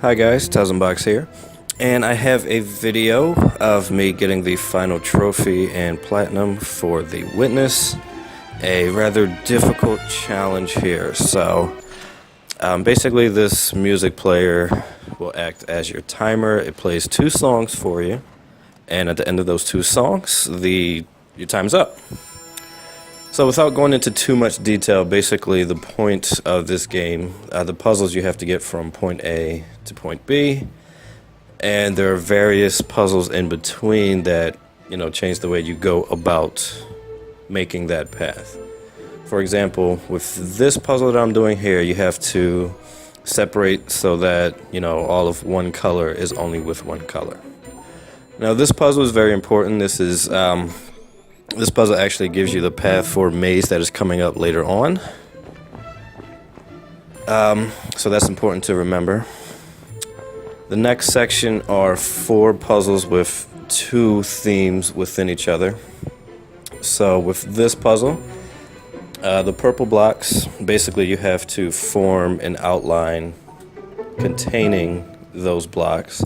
Hi guys, Box here, and I have a video of me getting the final trophy and platinum for the Witness. A rather difficult challenge here. So basically this music player will act as your timer. It plays 2 songs for you, and at the end of those 2 songs, your time's up. So without going into too much detail, basically the point of this game, the puzzles you have to get from point A to point B, and there are various puzzles in between that, change the way you go about making that path. For example, with this puzzle that I'm doing here, you have to separate so that, all of one color is only with one color. Now this puzzle is very important. This puzzle actually gives you the path for a maze that is coming up later on. So that's important to remember. The next section are 4 puzzles with 2 themes within each other. So with this puzzle, the purple blocks, basically you have to form an outline containing those blocks.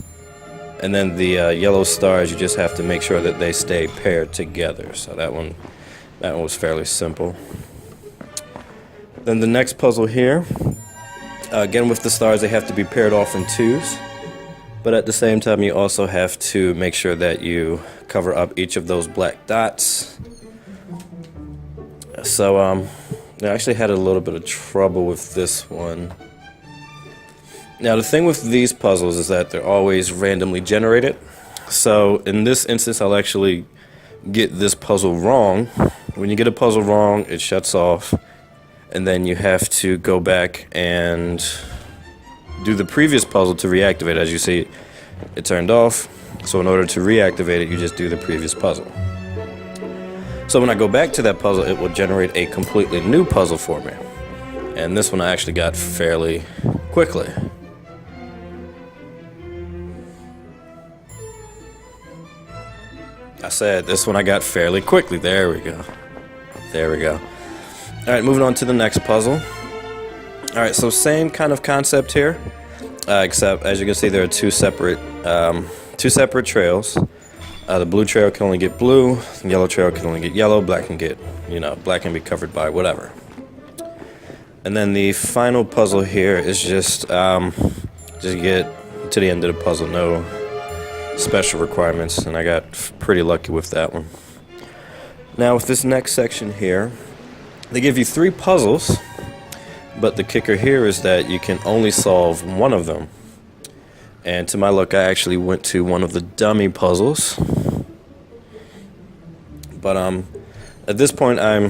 And then the yellow stars, you just have to make sure that they stay paired together. So that one was fairly simple. Then the next puzzle here, again with the stars, they have to be paired off in 2s. But at the same time, you also have to make sure that you cover up each of those black dots. So I actually had a little bit of trouble with this one. Now the thing with these puzzles is that they're always randomly generated. So in this instance, I'll actually get this puzzle wrong. When you get a puzzle wrong, it shuts off, and then you have to go back and do the previous puzzle to reactivate it. As you see, it turned off. So in order to reactivate it, you just do the previous puzzle. So when I go back to that puzzle, it will generate a completely new puzzle for me. And this one I actually got fairly quickly. I said this one I got fairly quickly. There we go. There we go. Alright, moving on to the next puzzle. Alright, so same kind of concept here. Except, as you can see, there are two separate trails. The blue trail can only get blue, the yellow trail can only get yellow, black can get, black can be covered by whatever. And then the final puzzle here is just get to the end of the puzzle, no special requirements, and I got pretty lucky with that one. Now with this next section here, they give you 3 puzzles, but the kicker here is that you can only solve one of them. And to my luck, I actually went to one of the dummy puzzles. But at this point, I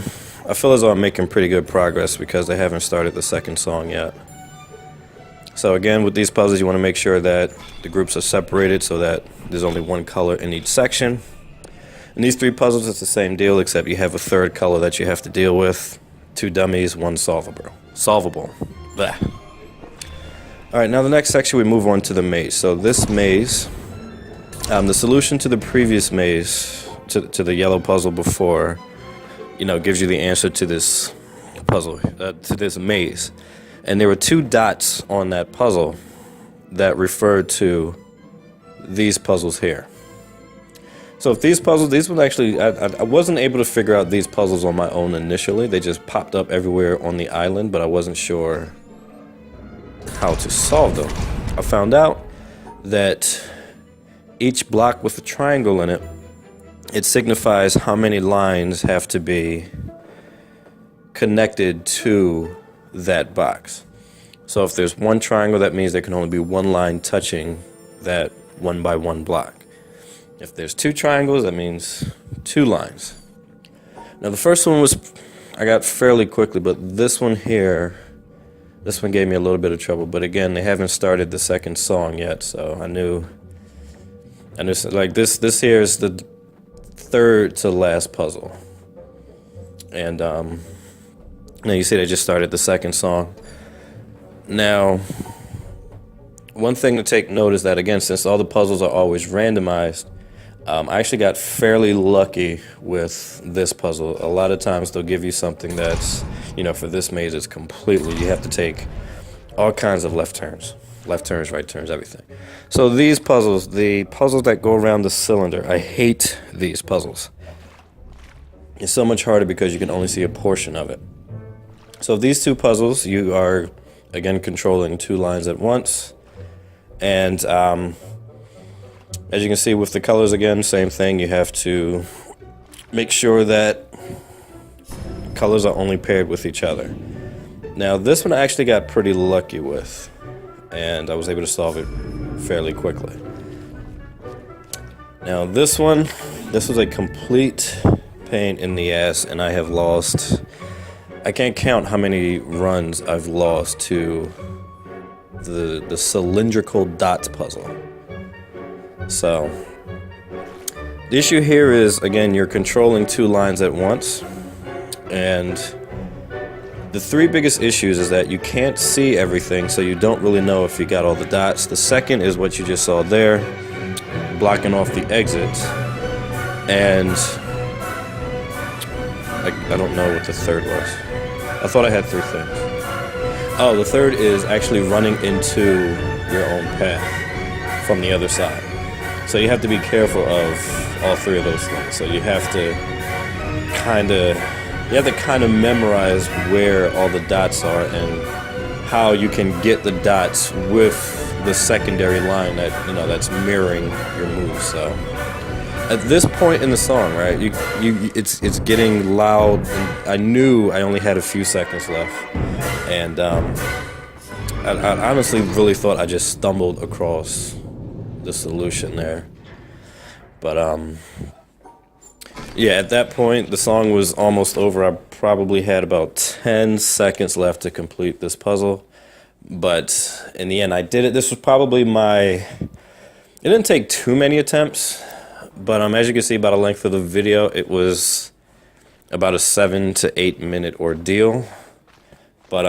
feel as though I'm making pretty good progress because they haven't started the second song yet. So again, with these puzzles, you want to make sure that the groups are separated so that there's only one color in each section. In these 3 puzzles, it's the same deal, except you have a 3rd color that you have to deal with. 2 dummies, 1 solvable. Blah. Alright, now the next section we move on to the maze. So this maze, the solution to the previous maze, to the yellow puzzle before, gives you the answer to this puzzle, to this maze. And there were 2 dots on that puzzle that referred to these puzzles here. So if these ones actually, I wasn't able to figure out these puzzles on my own initially. They just popped up everywhere on the island, but I wasn't sure how to solve them. I found out that each block with a triangle in it, it signifies how many lines have to be connected to that box. So if there's 1 triangle, that means there can only be 1 line touching that 1 by 1 block. If there's 2 triangles, that means 2 lines. Now the first one I got fairly quickly, but this one here, this one gave me a little bit of trouble. But again, they haven't started the second song yet, so I knew like this here is the 3rd to last puzzle. And now you see they just started the second song. Now, one thing to take note is that, again, since all the puzzles are always randomized, I actually got fairly lucky with this puzzle. A lot of times they'll give you something that's, for this maze, it's completely, you have to take all kinds of left turns. left turns, right turns, everything. So these puzzles, the puzzles that go around the cylinder, I hate these puzzles. It's so much harder because you can only see a portion of it. So these two puzzles, you are, again, controlling two lines at once. And as you can see with the colors again, same thing. You have to make sure that colors are only paired with each other. Now this one I actually got pretty lucky with, and I was able to solve it fairly quickly. Now this one, this was a complete pain in the ass, and I have lost, I can't count how many runs I've lost to the cylindrical dots puzzle. So the issue here is, again, you're controlling two lines at once, and the three biggest issues is that you can't see everything, so you don't really know if you got all the dots. The second is what you just saw there, blocking off the exits, and I don't know what the third was. I thought I had three things. Oh, the third is actually running into your own path from the other side. So you have to be careful of all three of those things. So you have to kind of memorize where all the dots are and how you can get the dots with the secondary line that, you know, that's mirroring your moves. So at this point in the song, right, it's getting loud, and I knew I only had a few seconds left, and I honestly really thought I just stumbled across the solution there. But yeah, at that point the song was almost over. I probably had about 10 seconds left to complete this puzzle, but in the end I did it. This was probably it didn't take too many attempts, but as you can see by the length of the video, it was about a 7 to 8 minute ordeal. But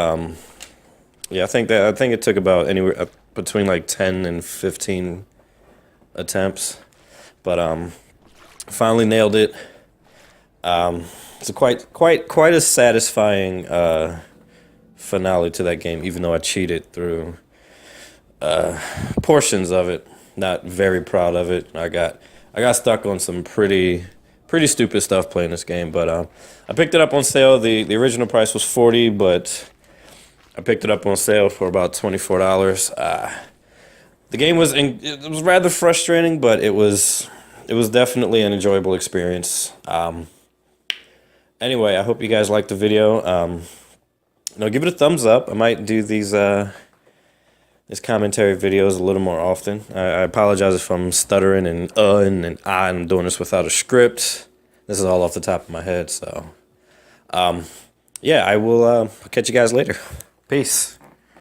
yeah, I think it took about anywhere between like 10 and 15 attempts, but finally nailed it. It's quite a satisfying finale to that game, even though I cheated through portions of it. Not very proud of it. I got stuck on some pretty stupid stuff playing this game, but I picked it up on sale. The original price was $40, but I picked it up on sale for about $24. The game it was rather frustrating, but it was definitely an enjoyable experience. Anyway, I hope you guys liked the video. Give it a thumbs up. I might do these commentary videos a little more often. I apologize if I'm stuttering and I'm doing this without a script. This is all off the top of my head, so yeah, I will catch you guys later. Peace.